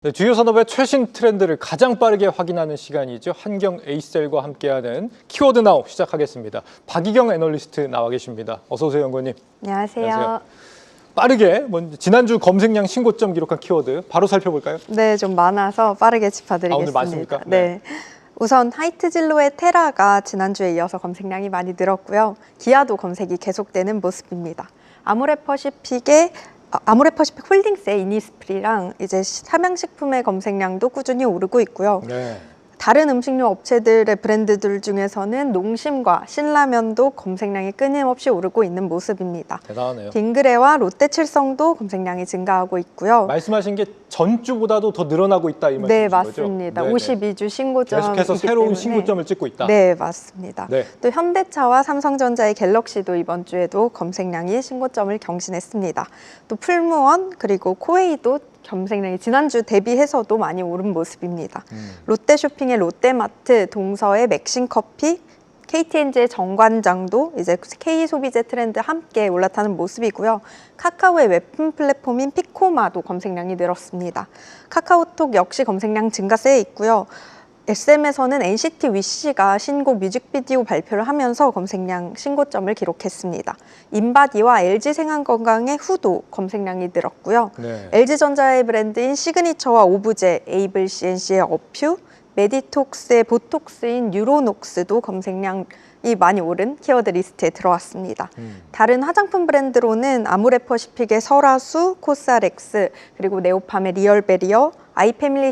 네, 주요 산업의 최신 트렌드를 가장 빠르게 확인하는 시간이죠. 한경 에이셀과 함께하는 키워드 나우 시작하겠습니다. 박희경 애널리스트 나와 계십니다. 어서 오세요, 연구원님. 안녕하세요. 빠르게 먼저 지난주 검색량 신고점 기록한 키워드 바로 살펴볼까요? 네, 좀 많아서 빠르게 짚어드리겠습니다. 오늘 많습니까? 네. 우선 하이트 진로의 테라가 지난주에 이어서 검색량이 많이 늘었고요. 기아도 검색이 계속되는 모습입니다. 아모레퍼시픽 홀딩스의 이니스프리랑 이제 삼양식품의 검색량도 꾸준히 오르고 있고요. 네. 다른 음식료 업체들의 브랜드들 중에서는 농심과 신라면도 검색량이 끊임없이 오르고 있는 모습입니다. 대단하네요. 빙그레와 롯데칠성도 검색량이 증가하고 있고요. 말씀하신 게 전주보다도 더 늘어나고 있다 이 말씀이신 네, 거죠? 맞습니다. 네네. 52주 신고점이기 계속해서 새로운 때문에. 신고점을 찍고 있다. 네, 맞습니다. 네. 또 현대차와 삼성전자의 갤럭시도 이번 주에도 검색량이 신고점을 경신했습니다. 또 풀무원 그리고 코웨이도 검색량이 지난주 대비해서도 많이 오른 모습입니다. 롯데쇼핑의 롯데마트, 동서의 맥신커피, KTNG의 정관장도 이제 K소비재 트렌드 함께 올라타는 모습이고요. 카카오의 웹툰 플랫폼인 피코마도 검색량이 늘었습니다. 카카오톡 역시 검색량 증가세에 있고요. SM에서는 NCT 위시가 신곡 뮤직비디오 발표를 하면서 검색량 신고점을 기록했습니다. 인바디와 LG생활건강의 후도 검색량이 늘었고요. 네. LG전자의 브랜드인 시그니처와 오브제, 에이블 CNC의 어퓨, 메디톡스의 보톡스인 뉴로녹스도 검색량이 많이 오른 키워드 리스트에 들어왔습니다. 다른 화장품 브랜드로는 아모레퍼시픽의 설화수, 코스알엑스, 그리고 네오팜의 리얼베리어, 아이패밀리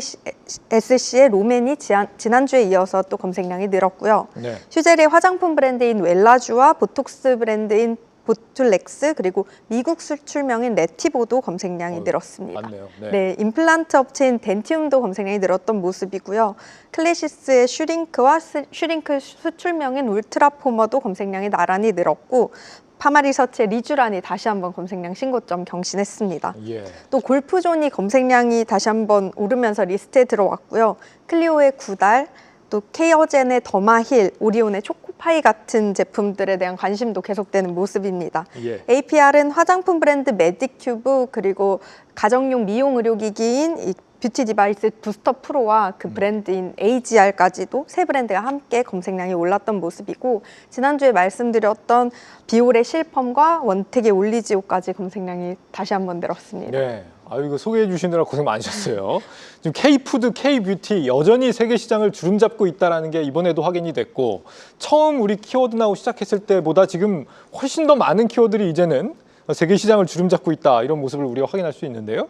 SC의 로맨이 지난주에 이어서 또 검색량이 늘었고요. 네. 슈젤의 화장품 브랜드인 웰라주와 보톡스 브랜드인 보툴렉스 그리고 미국 수출명인 레티보도 검색량이 늘었습니다. 맞네요. 네, 임플란트 업체인 덴티움도 검색량이 늘었던 모습이고요. 클래시스의 슈링크와 슈링크 수출명인 울트라포머도 검색량이 나란히 늘었고 파마리서치의 리쥬란이 다시 한번 검색량 신고점 경신했습니다. 예. 또 골프존이 검색량이 다시 한번 오르면서 리스트에 들어왔고요. 클리오의 구달, 또 케어젠의 더마힐, 오리온의 초코파이 같은 제품들에 대한 관심도 계속되는 모습입니다. 예. APR은 화장품 브랜드 메디큐브 그리고 가정용 미용 의료기기인 이 뷰티 디바이스 부스터 프로와 그 브랜드인 AGR까지도 세 브랜드가 함께 검색량이 올랐던 모습이고 지난주에 말씀드렸던 비올의 실펌과 원택의 올리지오까지 검색량이 다시 한번 늘었습니다. 네. 아유, 이거 소개해 주시느라 고생 많으셨어요. 지금 K푸드, K뷰티 여전히 세계 시장을 주름잡고 있다는 게 이번에도 확인이 됐고 처음 우리 키워드 나우 시작했을 때보다 지금 훨씬 더 많은 키워드들이 이제는 세계 시장을 주름잡고 있다 이런 모습을 우리가 확인할 수 있는데요.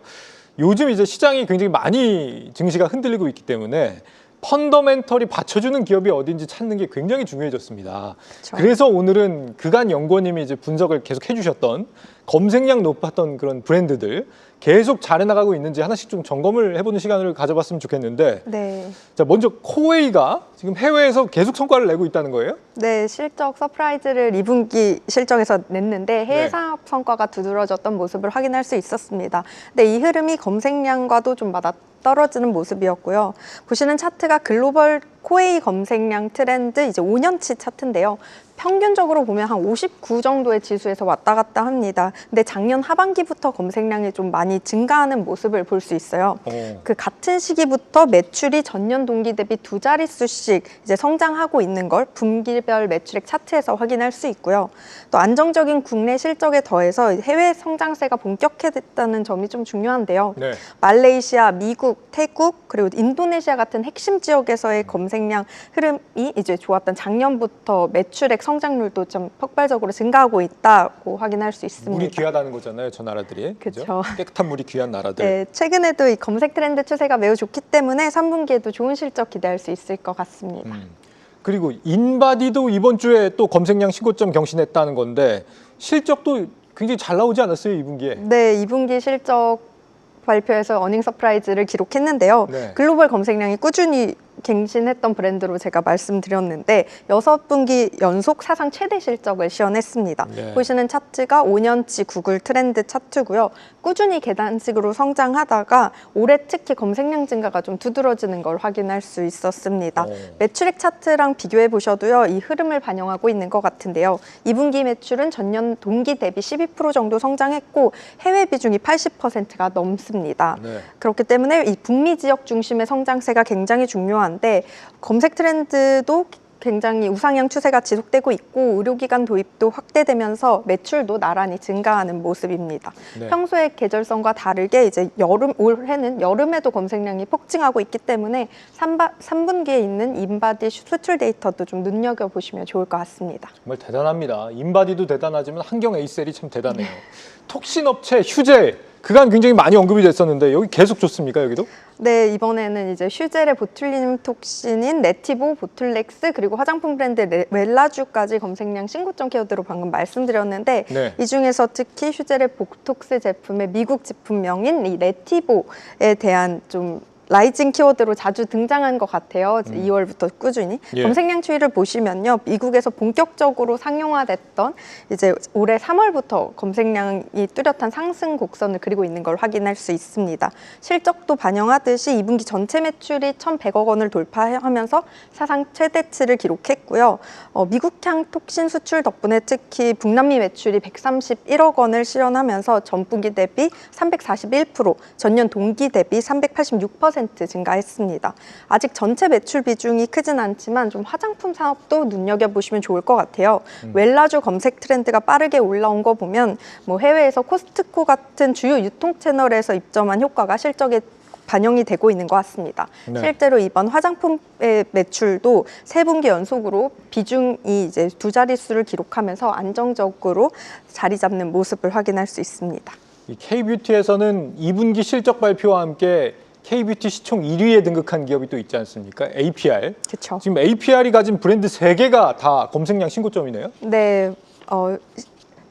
요즘 이제 시장이 굉장히 많이 증시가 흔들리고 있기 때문에 펀더멘털이 받쳐주는 기업이 어딘지 찾는 게 굉장히 중요해졌습니다. 그렇죠. 그래서 오늘은 그간 연구원님이 이제 분석을 계속 해주셨던 검색량 높았던 그런 브랜드들 계속 잘해나가고 있는지 하나씩 좀 점검을 해보는 시간을 가져봤으면 좋겠는데 네. 자, 먼저 코웨이가 지금 해외에서 계속 성과를 내고 있다는 거예요? 네, 실적 서프라이즈를 2분기 실적에서 냈는데 해외 네. 상업 성과가 두드러졌던 모습을 확인할 수 있었습니다. 근데 이 흐름이 검색량과도 좀 떨어지는 모습이었고요. 보시는 차트가 글로벌 코웨이 검색량 트렌드 이제 5년치 차트인데요. 평균적으로 보면 한 59 정도의 지수에서 왔다 갔다 합니다. 근데 작년 하반기부터 검색량이 좀 많이 증가하는 모습을 볼 수 있어요. 그 같은 시기부터 매출이 전년 동기 대비 2자릿수씩 이제 성장하고 있는 걸 분기별 매출액 차트에서 확인할 수 있고요. 또 안정적인 국내 실적에 더해서 해외 성장세가 본격화됐다는 점이 좀 중요한데요. 네. 말레이시아, 미국, 태국 그리고 인도네시아 같은 핵심 지역에서의 검색량 흐름이 이제 좋았던 작년부터 매출액 성장률도 좀 폭발적으로 증가하고 있다고 확인할 수 있습니다. 물이 귀하다는 거잖아요, 저 나라들이. 그죠? 그쵸. 깨끗한 물이 귀한 나라들. 네, 최근에도 이 검색 트렌드 추세가 매우 좋기 때문에 3분기에도 좋은 실적 기대할 수 있을 것 같습니다. 그리고 인바디도 이번 주에 또 검색량 신고점 경신했다는 건데 실적도 굉장히 잘 나오지 않았어요, 2분기에? 네, 2분기 실적 발표에서 어닝 서프라이즈를 기록했는데요. 네. 글로벌 검색량이 꾸준히 갱신했던 브랜드로 제가 말씀드렸는데 6분기 연속 사상 최대 실적을 시현했습니다. 네. 보시는 차트가 5년치 구글 트렌드 차트고요. 꾸준히 계단식으로 성장하다가 올해 특히 검색량 증가가 좀 두드러지는 걸 확인할 수 있었습니다. 매출액 차트랑 비교해 보셔도요. 이 흐름을 반영하고 있는 것 같은데요. 2분기 매출은 전년 동기 대비 12% 정도 성장했고 해외 비중이 80%가 넘습니다. 네. 그렇기 때문에 이 북미 지역 중심의 성장세가 굉장히 중요한데 검색 트렌드도 굉장히 우상향 추세가 지속되고 있고 의료기관 도입도 확대되면서 매출도 나란히 증가하는 모습입니다. 네. 평소의 계절성과 다르게 이제 올해는 여름에도 검색량이 폭증하고 있기 때문에 3분기에 있는 인바디 수출 데이터도 좀 눈여겨보시면 좋을 것 같습니다. 정말 대단합니다. 인바디도 대단하지만 한경 에이셀이 참 대단해요. 톡신 업체 휴재 그간 굉장히 많이 언급이 됐었는데 여기 계속 좋습니까 여기도? 네, 이번에는 이제 슈젤의 보툴리눔 톡신인 네티보, 보툴렉스 그리고 화장품 브랜드 웰라주까지 검색량 신고점 키워드로 방금 말씀드렸는데 네. 이 중에서 특히 슈젤의 보톡스 제품의 미국 제품명인 이 네티보에 대한 좀 라이징 키워드로 자주 등장한 것 같아요. 2월부터 꾸준히. 예. 검색량 추이를 보시면요. 미국에서 본격적으로 상용화됐던 이제 올해 3월부터 검색량이 뚜렷한 상승 곡선을 그리고 있는 걸 확인할 수 있습니다. 실적도 반영하듯이 2분기 전체 매출이 1,100억 원을 돌파하면서 사상 최대치를 기록했고요. 미국향 톡신 수출 덕분에 특히 북남미 매출이 131억 원을 실현하면서 전분기 대비 341%, 전년 동기 대비 386% 증가했습니다. 아직 전체 매출 비중이 크진 않지만 좀 화장품 산업도 눈여겨보시면 좋을 것 같아요. 웰라주 검색 트렌드가 빠르게 올라온 거 보면 뭐 해외에서 코스트코 같은 주요 유통 채널에서 입점한 효과가 실적에 반영이 되고 있는 것 같습니다. 네. 실제로 이번 화장품의 매출도 3분기 연속으로 비중이 이제 2자릿수를 기록하면서 안정적으로 자리 잡는 모습을 확인할 수 있습니다. 이 K뷰티에서는 2분기 실적 발표와 함께 K뷰티 시총 1위에 등극한 기업이 또 있지 않습니까? APR. 그렇죠. 지금 APR이 가진 브랜드 3개가 다 검색량 신고점이네요. 네,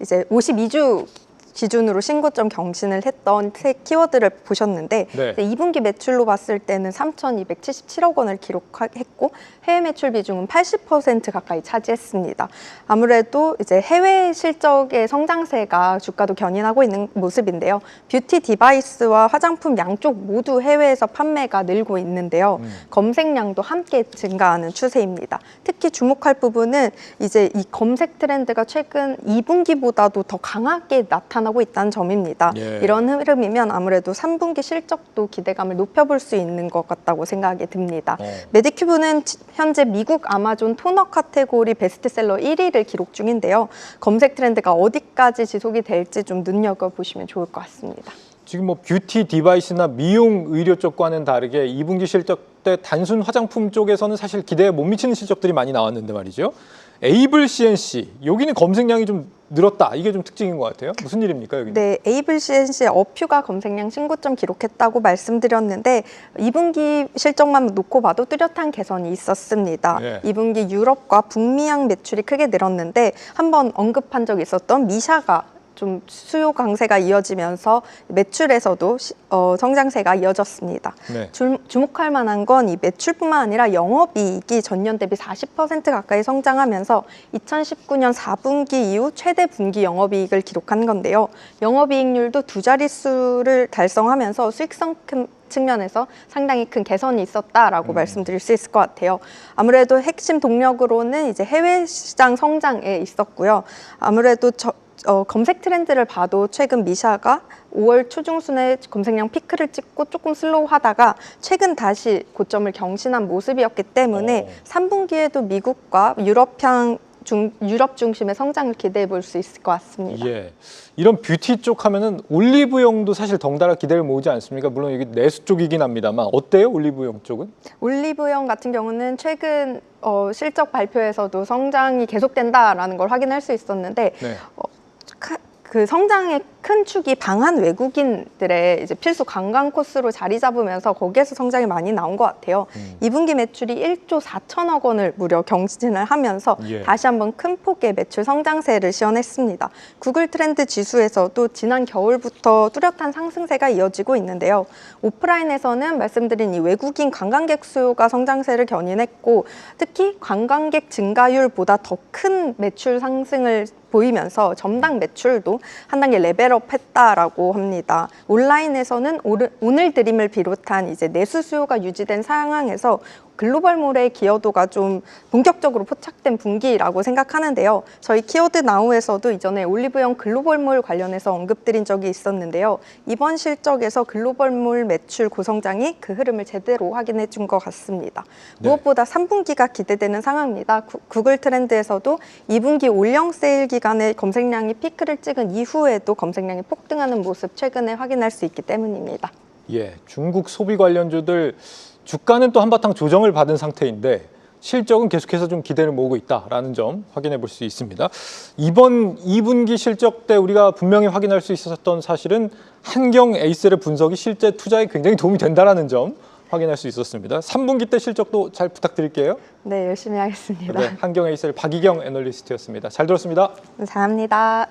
이제 52주 기준으로 신고점 경신을 했던 세 키워드를 보셨는데 네. 2분기 매출로 봤을 때는 3,277억 원을 기록했고 해외 매출 비중은 80% 가까이 차지했습니다. 아무래도 이제 해외 실적의 성장세가 주가도 견인하고 있는 모습인데요. 뷰티 디바이스와 화장품 양쪽 모두 해외에서 판매가 늘고 있는데요. 검색량도 함께 증가하는 추세입니다. 특히 주목할 부분은 이제 이 검색 트렌드가 최근 2분기보다도 더 강하게 나타나고 있다는 점입니다. 예. 이런 흐름이면 아무래도 3분기 실적도 기대감을 높여볼 수 있는 것 같다고 생각이 듭니다. 메디큐브는 현재 미국 아마존 토너 카테고리 베스트셀러 1위를 기록 중인데요. 검색 트렌드가 어디까지 지속이 될지 좀 눈여겨보시면 좋을 것 같습니다. 지금 뭐 뷰티 디바이스나 미용 의료 쪽과는 다르게 2분기 실적 때 단순 화장품 쪽에서는 사실 기대에 못 미치는 실적들이 많이 나왔는데 말이죠. 에이블 CNC 여기는 검색량이 좀 늘었다. 이게 좀 특징인 것 같아요. 무슨 일입니까 여기는? 네, 에이블 CNC의 어퓨가 검색량 신고점 기록했다고 말씀드렸는데 2분기 실적만 놓고 봐도 뚜렷한 개선이 있었습니다. 네. 2분기 유럽과 북미향 매출이 크게 늘었는데 한번 언급한 적이 있었던 미샤가 좀 수요 강세가 이어지면서 매출에서도 성장세가 이어졌습니다. 네. 주목할 만한 건 이 매출뿐만 아니라 영업이익이 전년 대비 40% 가까이 성장하면서 2019년 4분기 이후 최대 분기 영업이익을 기록한 건데요. 영업이익률도 2자릿수를 달성하면서 수익성 측면에서 상당히 큰 개선이 있었다라고 말씀드릴 수 있을 것 같아요. 아무래도 핵심 동력으로는 이제 해외 시장 성장에 있었고요. 아무래도 검색 트렌드를 봐도 최근 미샤가 5월 초중순에 검색량 피크를 찍고 조금 슬로우하다가 최근 다시 고점을 경신한 모습이었기 때문에 3분기에도 미국과 유럽 중심의 성장을 기대해 볼 수 있을 것 같습니다. 예. 이런 뷰티 쪽 하면은 올리브영도 사실 덩달아 기대를 모으지 않습니까? 물론 이게 내수 쪽이긴 합니다만 어때요? 올리브영 쪽은? 올리브영 같은 경우는 최근 실적 발표에서도 성장이 계속된다라는 걸 확인할 수 있었는데 네. 그 성장의 큰 축이 방한 외국인들의 이제 필수 관광 코스로 자리 잡으면서 거기에서 성장이 많이 나온 것 같아요. 2분기 매출이 1조 4천억 원을 무려 경신을 하면서 예. 다시 한번 큰 폭의 매출 성장세를 시현했습니다. 구글 트렌드 지수에서도 지난 겨울부터 뚜렷한 상승세가 이어지고 있는데요. 오프라인에서는 말씀드린 이 외국인 관광객 수요가 성장세를 견인했고 특히 관광객 증가율보다 더 큰 매출 상승을 보이면서 점당 매출도 한 단계 레벨업 했다라고 합니다. 온라인에서는 오늘 드림을 비롯한 이제 내수 수요가 유지된 상황에서 글로벌몰의 기여도가 좀 본격적으로 포착된 분기라고 생각하는데요. 저희 키워드 나우에서도 이전에 올리브영 글로벌몰 관련해서 언급드린 적이 있었는데요. 이번 실적에서 글로벌몰 매출 고성장이 그 흐름을 제대로 확인해 준 것 같습니다. 네. 무엇보다 3분기가 기대되는 상황입니다. 구글 트렌드에서도 2분기 올영 세일 기간에 검색량이 피크를 찍은 이후에도 검색량이 폭등하는 모습 최근에 확인할 수 있기 때문입니다. 예, 중국 소비 관련주들 주가는 또 한바탕 조정을 받은 상태인데 실적은 계속해서 좀 기대를 모으고 있다라는 점 확인해 볼 수 있습니다. 이번 2분기 실적 때 우리가 분명히 확인할 수 있었던 사실은 한경 에이셀의 분석이 실제 투자에 굉장히 도움이 된다라는 점 확인할 수 있었습니다. 3분기 때 실적도 잘 부탁드릴게요. 네, 열심히 하겠습니다. 네, 한경 에이셀 박희경 애널리스트였습니다. 잘 들었습니다. 감사합니다.